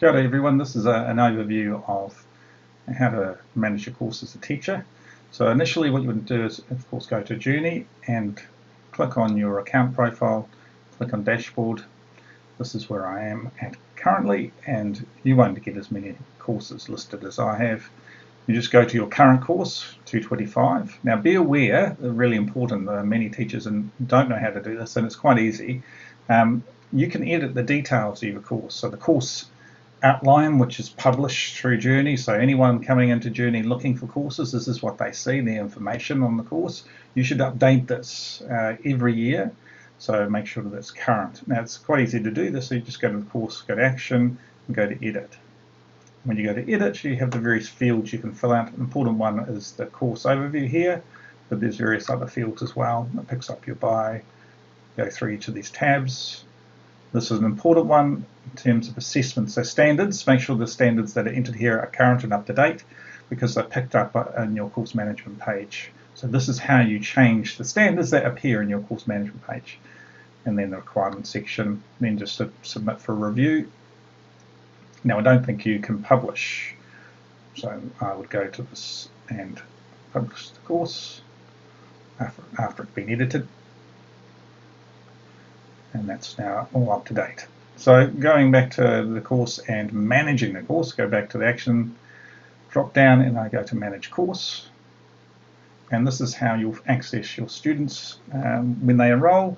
Kia ora everyone, this is an overview of how to manage your course as a teacher. So initially what you would do is of course go to Journey and click on your account profile, click on dashboard. This is where I am at currently, and you won't get as many courses listed as I have. You just go to your current course, 225. Now be aware, really important, many teachers don't know how to do this, and it's quite easy. You can edit the details of your course. So the course outline, which is published through Journey, so anyone coming into Journey looking for courses, this is what they see, the information on the course. You should update this every year, so make sure that it's current. Now it's quite easy to do this, so you just go to the course, go to action, and go to edit. When you go to edit, you have the various fields you can fill out. An important one is the course overview here, but there's various other fields as well. It picks up your by, go through each of these tabs. This is an important one in terms of assessment. So standards, make sure the standards that are entered here are current and up to date because they're picked up in your course management page. So this is how you change the standards that appear in your course management page. And then the requirements section, then just submit for review. Now I don't think you can publish, so I would go to this and publish the course after it's been edited. And that's now all up to date. So going back to the course and managing the course, go back to the action drop down and I go to manage course. And this is how you'll access your students when they enroll.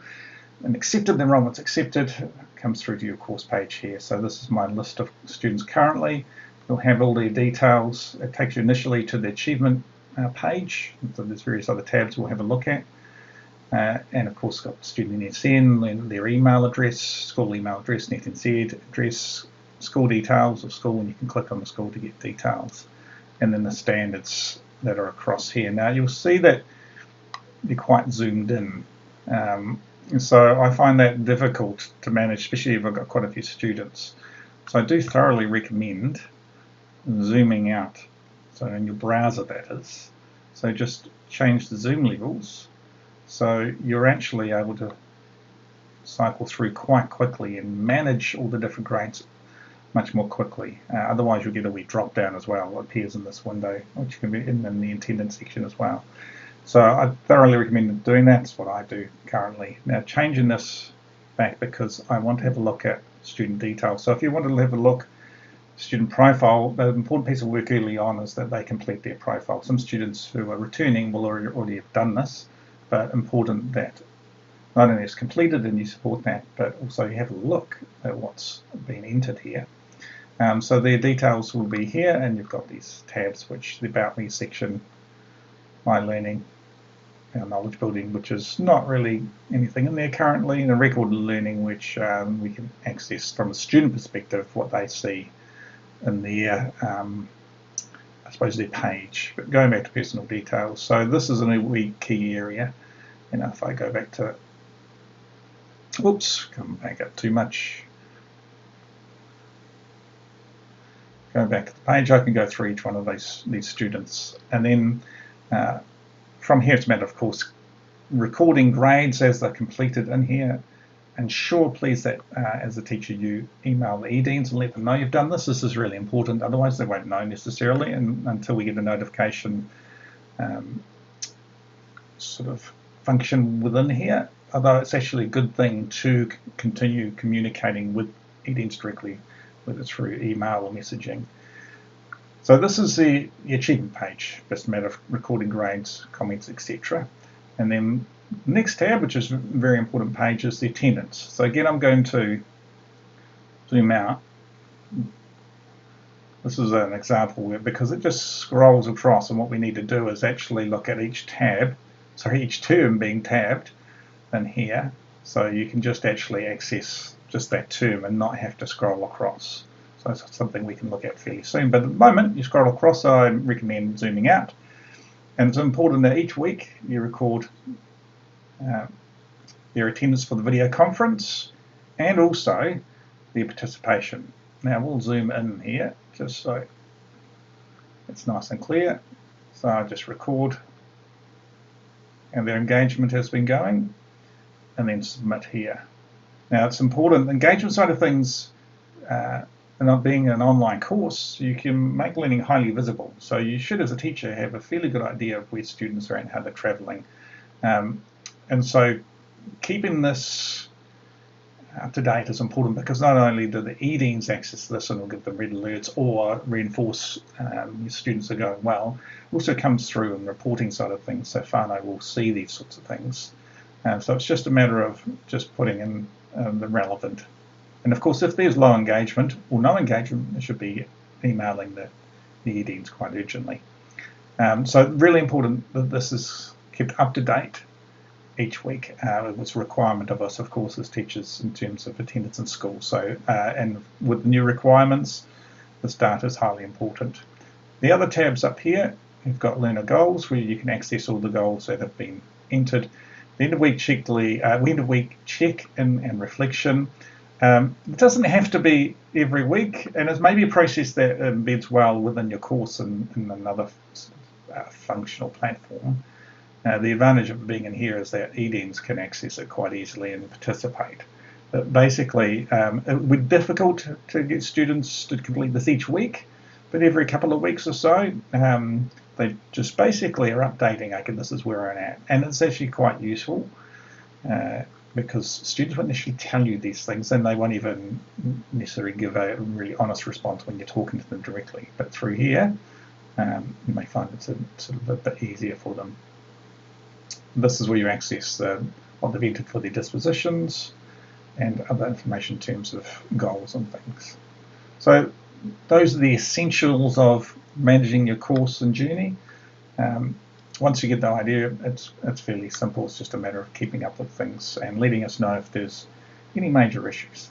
And accepted, the enrollment's accepted, comes through to your course page here. So this is my list of students currently. You'll have all their details. It takes you initially to the achievement page. So there's various other tabs we'll have a look at. And of course got student NSN, their email address, school email address, NetNZ address, school details of school, and you can click on the school to get details. And then the standards that are across here. Now you'll see that they're quite zoomed in. So I find that difficult to manage, especially if I've got quite a few students. So I do thoroughly recommend zooming out. So in your browser that is. So just change the zoom levels. So you're actually able to cycle through quite quickly and manage all the different grades much more quickly. Otherwise you'll get a wee drop down as well. It appears in this window, which can be in the attendance section as well. So I thoroughly recommend doing that. That's what I do currently. Now changing this back because I want to have a look at student details. So if you wanted to have a look student profile, the important piece of work early on is that they complete their profile. Some students who are returning will already have done this, but important that not only it's completed and you support that, but also you have a look at what's been entered here. So their details will be here, and you've got these tabs, which the About Me section, My Learning, our Knowledge Building, which is not really anything in there currently, and a Record Learning, which we can access from a student perspective, what they see in their, I suppose, their page. But going back to personal details, so this is a wee key area. And if I go back to, oops, come back up too much. Go back to the page, I can go through each one of these students, and then from here it's a matter, of course, recording grades as they're completed in here. Ensure, please, that as a teacher you email the EDeans and let them know you've done this. This is really important, otherwise they won't know necessarily until we get a notification sort of function within here. Although it's actually a good thing to continue communicating with EDeans directly, whether it's through email or messaging. So this is the achievement page, just a matter of recording grades, comments, etc. And then next tab, which is a very important page, is the attendance. So again, I'm going to zoom out. This is an example where, because it just scrolls across, and what we need to do is actually look at each tab, sorry, each term being tabbed in here, so you can just actually access just that term and not have to scroll across. So that's something we can look at fairly soon. But at the moment, you scroll across, so I recommend zooming out. And it's important that each week you record their attendance for the video conference and also their participation. Now we'll zoom in here just so it's nice and clear. So I just record and their engagement has been going, and then submit here. Now it's important, the engagement side of things and on being an online course, you can make learning highly visible. So you should, as a teacher, have a fairly good idea of where students are and how they're travelling. And so keeping this up to date is important, because not only do the EDs access this and will give them red alerts or reinforce students are going well, it also comes through in the reporting side of things, so whānau will see these sorts of things. So it's just a matter of just putting in the relevant. And of course, if there's low engagement or no engagement, it should be emailing the EDs quite urgently. So really important that this is kept up to date each week. It was a requirement of us, of course, as teachers in terms of attendance in school. So, and with new requirements, this data is highly important. The other tabs up here, you've got learner goals, where you can access all the goals that have been entered. The end of week check and reflection. It doesn't have to be every week, and it's maybe a process that embeds well within your course in another functional platform. The advantage of being in here is that EDs can access it quite easily and participate. But basically, it would be difficult to get students to complete this each week, but every couple of weeks or so, they just basically are updating, okay, this is where I'm at. And it's actually quite useful because students won't necessarily tell you these things, and they won't even necessarily give a really honest response when you're talking to them directly. But through here, you may find it's sort of a bit easier for them. This is where you access what they've entered for their dispositions and other information in terms of goals and things. So those are the essentials of managing your course and journey. Once you get the idea, it's fairly simple. It's just a matter of keeping up with things and letting us know if there's any major issues.